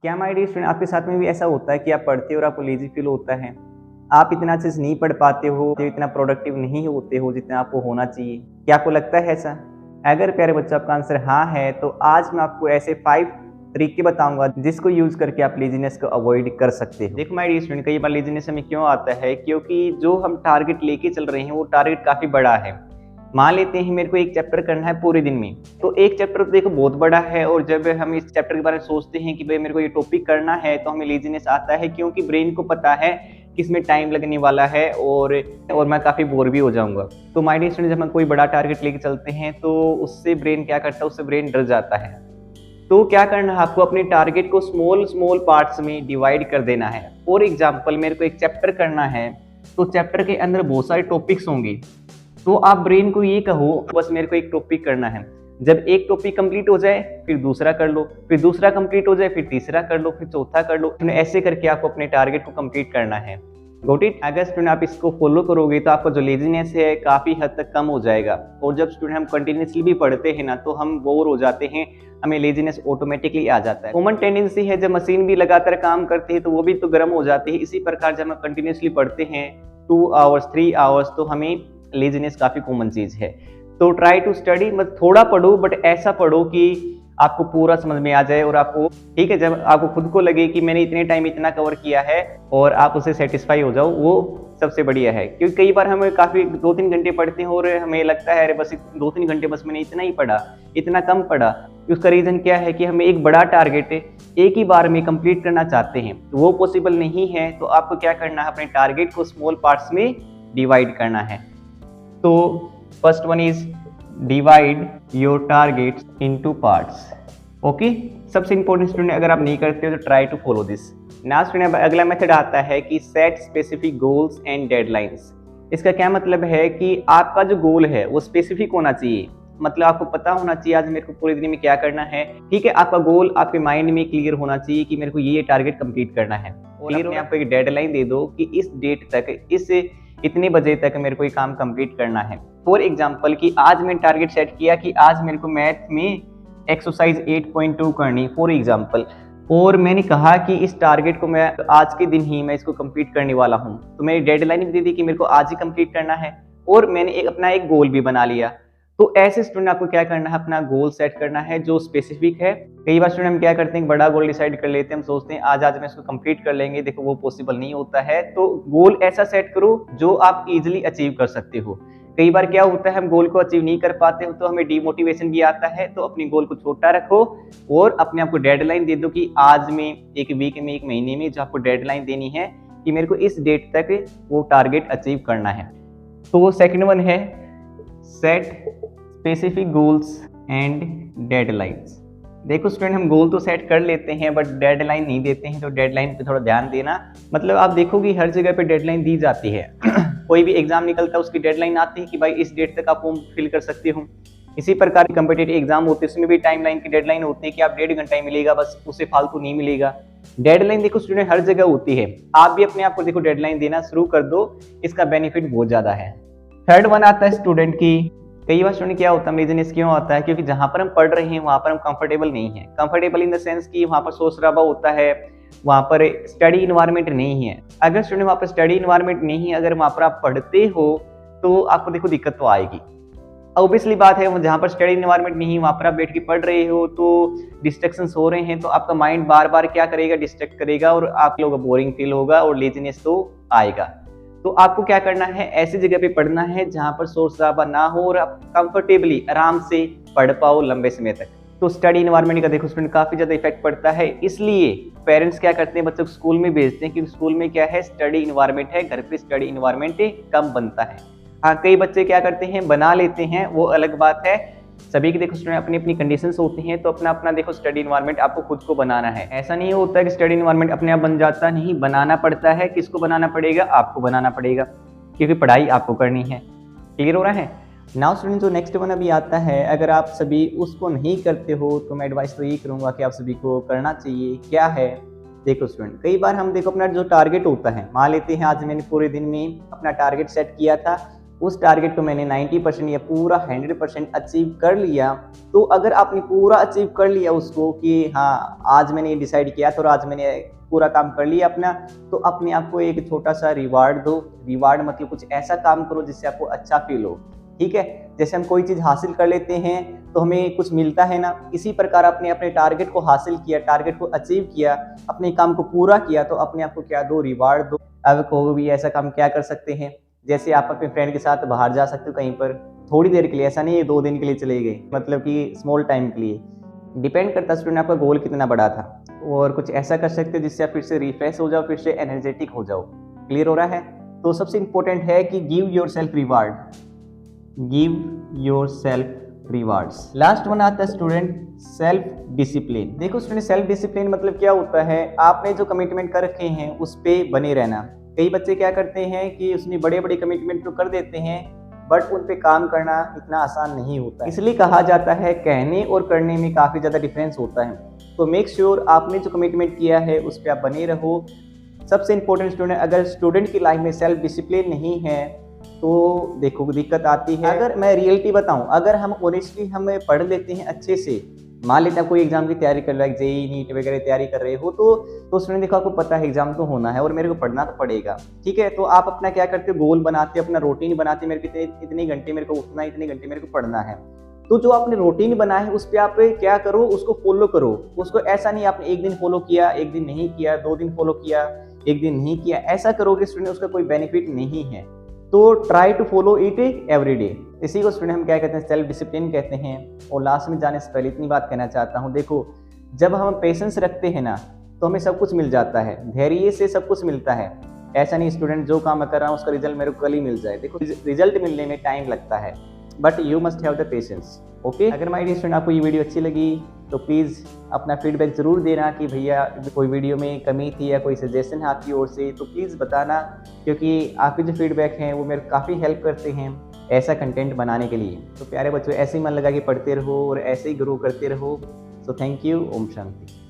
क्या my dear student, आपके साथ में भी ऐसा होता है कि आप पढ़ते हो और आपको लेजी फील होता है? आप इतना चीज़ नहीं पढ़ पाते हो, तो इतना प्रोडक्टिव नहीं होते हो जितना आपको होना चाहिए। क्या आपको लगता है ऐसा? अगर प्यारे बच्चों आपका आंसर हाँ है, तो आज मैं आपको ऐसे 5 तरीके बताऊंगा जिसको यूज़ करके आप लेजीनेस को अवॉइड कर सकते हो। देखो माय डियर स्टूडेंट, कई बार लेजीनेस हमें क्यों आता है, क्योंकि जो हम टारगेट लेके चल रहे हैं वो टारगेट काफ़ी बड़ा है। मान लेते हैं मेरे को एक चैप्टर करना है पूरे दिन में, तो एक चैप्टर तो देखो बहुत बड़ा है, और जब हम इस चैप्टर के बारे में सोचते हैं कि भाई मेरे को ये टॉपिक करना है, तो हमें लेजीनेस आता है, क्योंकि ब्रेन को पता है कि इसमें टाइम लगने वाला है और मैं काफ़ी बोर भी हो जाऊंगा। तो माय डियर स्टूडेंट, जब हम कोई बड़ा टारगेट लेके चलते हैं तो उससे ब्रेन क्या करता है, उससे ब्रेन डर जाता है। तो क्या करना है, आपको अपने टारगेट को स्मॉल स्मॉल पार्ट्स में डिवाइड कर देना है। फॉर एग्जाम्पल, मेरे को एक चैप्टर करना है, तो चैप्टर के अंदर बहुत सारे टॉपिक्स होंगे, तो आप ब्रेन को ये कहो बस मेरे को एक टॉपिक करना है। जब एक टॉपिक कंप्लीट हो जाए फिर दूसरा कर लो, फिर दूसरा कंप्लीट हो जाए फिर तीसरा कर लो, फिर चौथा कर लो। ऐसे करके आपको अपने टारगेट को कंप्लीट करना है। Got it? अगर स्टूडेंट आप इसको फॉलो करोगे तो आपका जो लेजीनेस है काफ़ी हद तक कम हो जाएगा। और जब स्टूडेंट हम कंटिन्यूसली भी पढ़ते हैं ना, तो हम बोर हो जाते हैं, हमें लेजीनेस ऑटोमेटिकली आ जाता है। कॉमन टेंडेंसी है, जब मशीन भी लगातार काम करती है तो वो भी तो गर्म हो जाती है। इसी प्रकार जब हम कंटिन्यूसली पढ़ते हैं 2 आवर्स 3 आवर्स, तो हमें लेजीनेस काफ़ी कॉमन चीज़ है। तो ट्राई टू स्टडी, मतलब थोड़ा पढ़ो बट ऐसा पढ़ो कि आपको पूरा समझ में आ जाए, और आपको ठीक है, जब आपको खुद को लगे कि मैंने इतने टाइम इतना कवर किया है और आप उससे सेटिस्फाई हो जाओ, वो सबसे बढ़िया है। क्योंकि कई बार हमें काफ़ी 2-3 घंटे पढ़ते हैं और हमें लगता है अरे बस 2-3 घंटे बस मैंने इतना ही पढ़ा, इतना कम पढ़ा। उसका रीज़न क्या है कि हमें एक बड़ा टारगेट एक ही बार में कंप्लीट करना चाहते हैं, तो वो पॉसिबल नहीं है। तो आपको क्या करना है, अपने टारगेट को स्मॉल पार्ट्स में डिवाइड करना है। तो first one is divide your targets into parts. Okay, सबसे इंपॉर्टेंट स्टूडेंट, अगर आप नहीं करते हो तो ट्राई टू फॉलो दिस। ना स्टूडेंट, अगला मेथड आता है कि set specific goals and deadlines. इसका क्या मतलब है कि आपका जो गोल है वो स्पेसिफिक होना चाहिए, मतलब आपको पता होना चाहिए आज मेरे को पूरे दिन में क्या करना है। ठीक है, आपका गोल आपके माइंड में क्लियर होना चाहिए कि मेरे को ये टारगेट कंप्लीट करना है, और अपने आपको एक डेडलाइन दे दो कि इस डेट तक, इस इतने बजे तक मेरे को ये काम कंप्लीट करना है। फॉर एग्जांपल कि आज मैंने टारगेट सेट किया कि आज मेरे को मैथ में एक्सरसाइज 8.2 करनी, फॉर एग्जांपल, और मैंने कहा कि इस टारगेट को मैं आज के दिन ही मैं इसको कंप्लीट करने वाला हूँ, तो मैंने डेडलाइन भी दे दी कि मेरे को आज ही कंप्लीट करना है, और मैंने अपना एक गोल भी बना लिया। तो ऐसे स्टूडेंट आपको क्या करना है, अपना गोल सेट करना है जो स्पेसिफिक है। कई बार स्टूडेंट हम क्या करते हैं, बड़ा गोल डिसाइड कर लेते हैं, हम सोचते हैं आज में इसको कंप्लीट कर लेंगे, देखो वो पॉसिबल नहीं होता है। तो गोल ऐसा सेट करो जो आप इजीली अचीव कर सकते हो। कई बार क्या होता है, हम गोल को अचीव नहीं कर पाते हो तो हमें डिमोटिवेशन भी आता है। तो अपनी गोल को छोटा रखो और अपने आपको डेडलाइन दे दो कि आज में, एक वीक में, एक महीने में जो आपको डेडलाइन देनी है कि मेरे को इस डेट तक वो टारगेट अचीव करना है। तो सेकंड वन है set specific goals and deadlines. देखो स्टूडेंट, हम गोल तो सेट कर लेते हैं बट डेडलाइन नहीं देते हैं, तो डेडलाइन पे थोड़ा ध्यान देना। मतलब आप देखोगे हर जगह पे डेडलाइन दी जाती है कोई भी एग्जाम निकलता है उसकी डेडलाइन आती है कि भाई इस डेट तक आप फॉर्म फिल कर सकते हो। इसी प्रकार कॉम्पिटिटिव एग्जाम होते हैं, उसमें भी टाइमलाइन की डेडलाइन होती है कि आप 1.5 घंटा ही मिलेगा, बस उससे फालतू नहीं मिलेगा। डेडलाइन देखो स्टूडेंट हर जगह होती है, आप भी अपने आप को देखो डेडलाइन देना शुरू कर दो, इसका बेनिफिट बहुत ज्यादा है। थर्ड वन आता है स्टूडेंट की, कई बार स्टूडेंट क्या होता है, लेजीनेस क्यों आता है, क्योंकि जहां पर हम पढ़ रहे हैं वहां पर हम कंफर्टेबल नहीं है। कंफर्टेबल इन द सेंस कि वहां पर शोर शराबा होता है, वहां पर स्टडी इन्वायरमेंट नहीं है। अगर स्टूडेंट वहां पर स्टडी इन्वायरमेंट नहीं है, अगर वहां पर आप पढ़ते हो तो आपको देखो दिक्कत तो आएगी। ऑब्वियसली बात है, जहां पर स्टडी इन्वायरमेंट नहीं है वहां पर आप बैठ के पढ़ रहे हो तो डिस्ट्रैक्शंस हो रहे हैं, तो आपका माइंड बार बार क्या करेगा, डिस्ट्रैक्ट करेगा, और आप लोगों को बोरिंग फील होगा और लेजीनेस तो आएगा। तो आपको क्या करना है, ऐसी जगह पे पढ़ना है जहां पर शोर शराबा ना हो और आप कंफर्टेबली आराम से पढ़ पाओ लंबे समय तक। तो स्टडी इन्वायरमेंट का देखो स्टूडेंट काफी ज्यादा इफेक्ट पड़ता है, इसलिए पेरेंट्स क्या करते हैं, बच्चों को स्कूल में भेजते हैं, क्योंकि स्कूल में क्या है, स्टडी इन्वायरमेंट है, घर पे स्टडी इन्वायरमेंट कम बनता है। हाँ, कई बच्चे क्या करते हैं, बना लेते हैं, वो अलग बात है। सभी के देखो स्टूडेंट अपनी अपनी कंडीशंस होती हैं, तो अपना अपना देखो स्टडी इन्वायरमेंट आपको खुद को बनाना है। ऐसा नहीं होता है कि स्टडी इन्वायरमेंट अपने आप बन जाता, नहीं, बनाना पड़ता है। किसको बनाना पड़ेगा, आपको बनाना पड़ेगा, क्योंकि पढ़ाई आपको करनी है। क्लियर हो रहा है? नाउ स्टूडेंट, जो नेक्स्ट वन अभी आता है, अगर आप सभी उसको नहीं करते हो तो मैं एडवाइस तो यही करूंगा कि आप सभी को करना चाहिए। क्या है, देखो स्टूडेंट, कई बार हम देखो अपना जो टारगेट होता है, मान लेते हैं आज मैंने पूरे दिन में अपना टारगेट सेट किया था उस टारगेट को मैंने 90% या पूरा 100% अचीव कर लिया, तो अगर आपने पूरा अचीव कर लिया उसको कि हाँ आज मैंने ये डिसाइड किया था और आज मैंने पूरा काम कर लिया अपना, तो अपने आप को एक छोटा सा रिवार्ड दो। रिवार्ड मतलब कुछ ऐसा काम करो जिससे आपको अच्छा फील हो, ठीक है। जैसे हम कोई चीज़ हासिल कर लेते हैं तो हमें कुछ मिलता है ना, इसी प्रकार आपने अपने टारगेट को हासिल किया, टारगेट को अचीव किया, अपने काम को पूरा किया, तो अपने आप को क्या दो, रिवार्ड दो। अब कहो भी ऐसा काम क्या कर सकते हैं, जैसे आप अपने फ्रेंड के साथ बाहर जा सकते हो कहीं पर थोड़ी देर के लिए, ऐसा नहीं है 2 दिन के लिए चले गए, मतलब कि स्मॉल टाइम के लिए। डिपेंड करता है स्टूडेंट आपका गोल कितना बड़ा था, और कुछ ऐसा कर सकते हो जिससे आप फिर से रिफ्रेश हो जाओ, फिर से एनर्जेटिक हो जाओ। क्लियर हो रहा है? तो सबसे इंपॉर्टेंट है कि give your self reward, give your self rewards. Last one आता है स्टूडेंट सेल्फ डिसिप्लिन। देखो स्टूडेंट, सेल्फ डिसिप्लिन मतलब क्या होता है, आपने जो कमिटमेंट कर रखे हैं उस पर बने रहना। कई बच्चे क्या करते हैं कि उसने बड़े बड़े कमिटमेंट तो कर देते हैं, बट उन पे काम करना इतना आसान नहीं होता है। इसलिए कहा जाता है कहने और करने में काफ़ी ज़्यादा डिफरेंस होता है। तो मेक श्योर आपने जो कमिटमेंट किया है उस पर आप बने रहो। सबसे इंपॉर्टेंट स्टूडेंट, अगर स्टूडेंट की लाइफ में सेल्फ डिसिप्लिन नहीं है तो देखो दिक्कत आती है। अगर मैं रियलिटी बताऊं, अगर हम ऑनेस्टली हम पढ़ लेते हैं अच्छे से, मान लेते हैं कोई एग्जाम की तैयारी कर रहा है, जेई नीट वगैरह तैयारी कर रहे हो, तो स्टूडेंट देखो आपको पता है एग्जाम तो होना है और मेरे को पढ़ना तो पड़ेगा, ठीक है। तो आप अपना क्या करते हो, गोल बनाते हो, अपना रूटीन बनाते, मेरे को इतने घंटे मेरे को उठना है, इतने घंटे मेरे को पढ़ना है। तो जो आपने रूटीन बना है उस पर आप क्या करो, उसको फॉलो करो। उसको ऐसा नहीं आपने एक दिन फॉलो किया, एक दिन नहीं किया, 2 दिन फॉलो किया, एक दिन नहीं किया, ऐसा करोगे स्टूडेंट उसका कोई बेनिफिट नहीं है। तो try to follow it every day. इसी को स्टूडेंट हम क्या कहते हैं, सेल्फ डिसिप्लिन कहते हैं। और लास्ट में जाने से पहले इतनी बात कहना चाहता हूँ, देखो जब हम पेशेंस रखते हैं ना तो हमें सब कुछ मिल जाता है, धैर्य से सब कुछ मिलता है। ऐसा नहीं स्टूडेंट जो काम मैं कर रहा हूँ उसका रिजल्ट मेरे को कल ही मिल जाए, देखो रिजल्ट मिलने में टाइम लगता है, but you must have the patience. Okay, अगर माय डियर स्टूडेंट आपको ये वीडियो अच्छी लगी तो प्लीज़ अपना फीडबैक ज़रूर देना कि भैया कोई वीडियो में कमी थी या कोई सजेशन है आपकी ओर से, तो प्लीज़ बताना, क्योंकि आपके जो फीडबैक हैं वो मेरे काफ़ी हेल्प करते हैं ऐसा कंटेंट बनाने के लिए। तो प्यारे बच्चों, ऐसे ही मन लगा कि पढ़ते रहो और ऐसे ही ग्रो करते रहो। So thank you. ओम शांति।